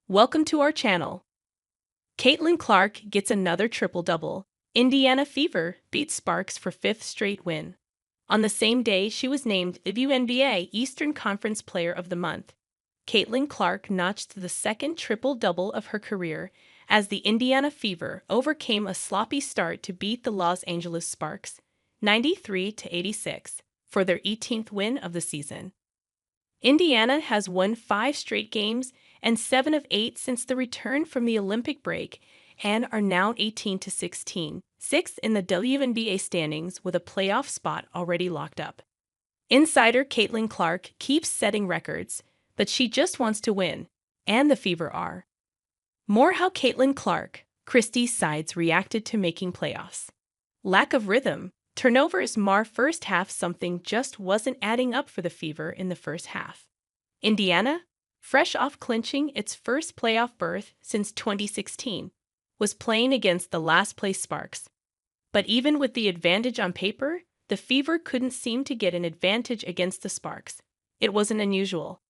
Welcome to our channel. Caitlin Clark gets another triple-double. Indiana Fever beats Sparks for fifth straight win. On the same day, she was named WNBA Eastern Conference Player of the Month. Caitlin Clark notched the second triple-double of her career as the Indiana Fever overcame a sloppy start to beat the Los Angeles Sparks 93-86 for their 18th win of the season. Indiana has won 5 straight games and 7 of 8 since the return from the Olympic break and are now 18-16, sixth in the WNBA standings with a playoff spot already locked up. Insider Caitlin Clark keeps setting records, but she just wants to win, and the Fever are. More how Caitlin Clark, Christie's sides reacted to making playoffs. Lack of rhythm. Turnovers mar first half. Something just wasn't adding up for the Fever in the first half. Indiana, fresh off clinching its first playoff berth since 2016, was playing against the last-place Sparks. But even with the advantage on paper, the Fever couldn't seem to get an advantage against the Sparks. It wasn't unusual.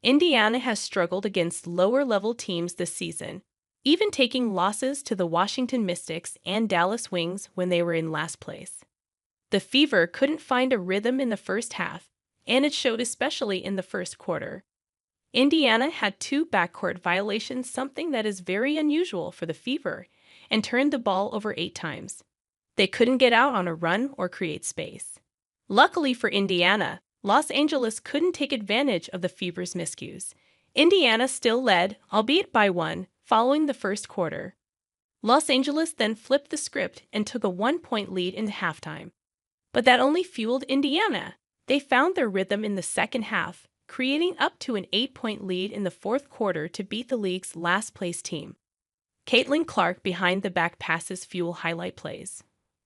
Indiana has struggled against lower-level teams this season, even taking losses to the Washington Mystics and Dallas Wings when they were in last place. The Fever couldn't find a rhythm in the first half, and it showed especially in the first quarter. Indiana had 2 backcourt violations, something that is very unusual for the Fever, and turned the ball over 8 times. They couldn't get out on a run or create space. Luckily for Indiana, Los Angeles couldn't take advantage of the Fever's miscues. Indiana still led, albeit by 1, following the first quarter. Los Angeles then flipped the script and took a 1-point lead into halftime. But that only fueled Indiana. They found their rhythm in the second half, creating up to an 8-point lead in the fourth quarter to beat the league's last-place team. Caitlin Clark behind-the-back passes fuel highlight plays.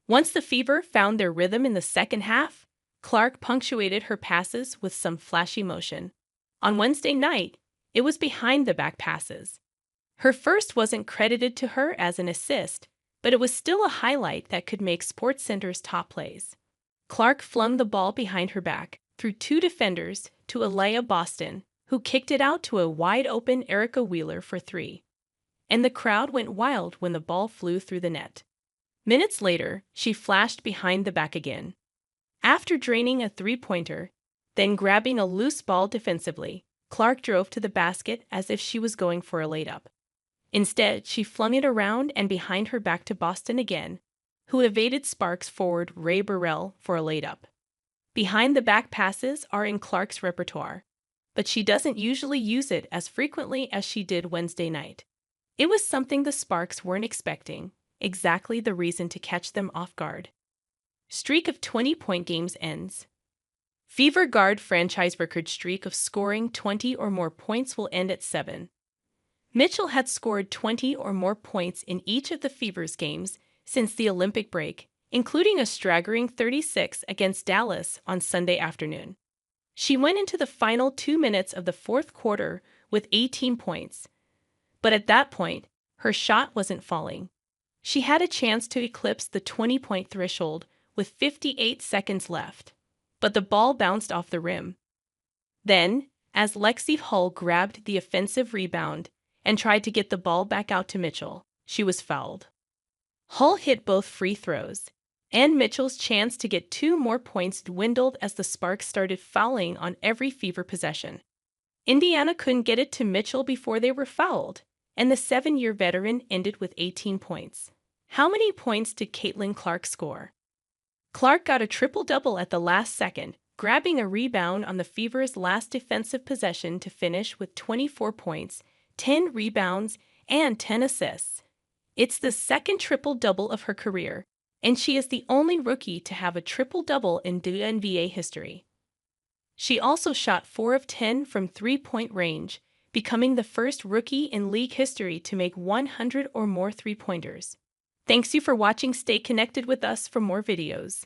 Once the Fever found their rhythm in the second half, Clark punctuated her passes with some flashy motion. On Wednesday night, it was behind-the-back passes. Her first wasn't credited to her as an assist, but it was still a highlight that could make SportsCenter's top plays. Clark flung the ball behind her back, through 2 defenders, to Aliyah Boston, who kicked it out to a wide-open Erica Wheeler for 3. And the crowd went wild when the ball flew through the net. Minutes later, she flashed behind the back again. After draining a 3-pointer, then grabbing a loose ball defensively, Clark drove to the basket as if she was going for a layup. Instead, she flung it around and behind her back to Boston again, who evaded Sparks forward Ray Burrell for a layup. Behind-the-back passes are in Clark's repertoire, but she doesn't usually use it as frequently as she did Wednesday night. It was something the Sparks weren't expecting, exactly the reason to catch them off guard. Streak of 20-point games ends. Fever guard franchise record streak of scoring 20 or more points will end at 7. Mitchell had scored 20 or more points in each of the Fever's games since the Olympic break, including a staggering 36 against Dallas on Sunday afternoon. She went into the final 2 minutes of the fourth quarter with 18 points. But at that point, her shot wasn't falling. She had a chance to eclipse the 20-point threshold with 58 seconds left, but the ball bounced off the rim. Then, as Lexi Hull grabbed the offensive rebound and tried to get the ball back out to Mitchell, she was fouled. Hull hit both free throws, and Mitchell's chance to get 2 more points dwindled as the Sparks started fouling on every Fever possession. Indiana couldn't get it to Mitchell before they were fouled, and the 7-year veteran ended with 18 points. How many points did Caitlin Clark score? Clark got a triple-double at the last second, grabbing a rebound on the Fever's last defensive possession to finish with 24 points, 10 rebounds, and 10 assists. It's the second triple-double of her career, and she is the only rookie to have a triple-double in WNBA history. She also shot 4 of 10 from 3-point range, becoming the first rookie in league history to make 100 or more 3-pointers. Thanks you for watching. Stay connected with us for more videos.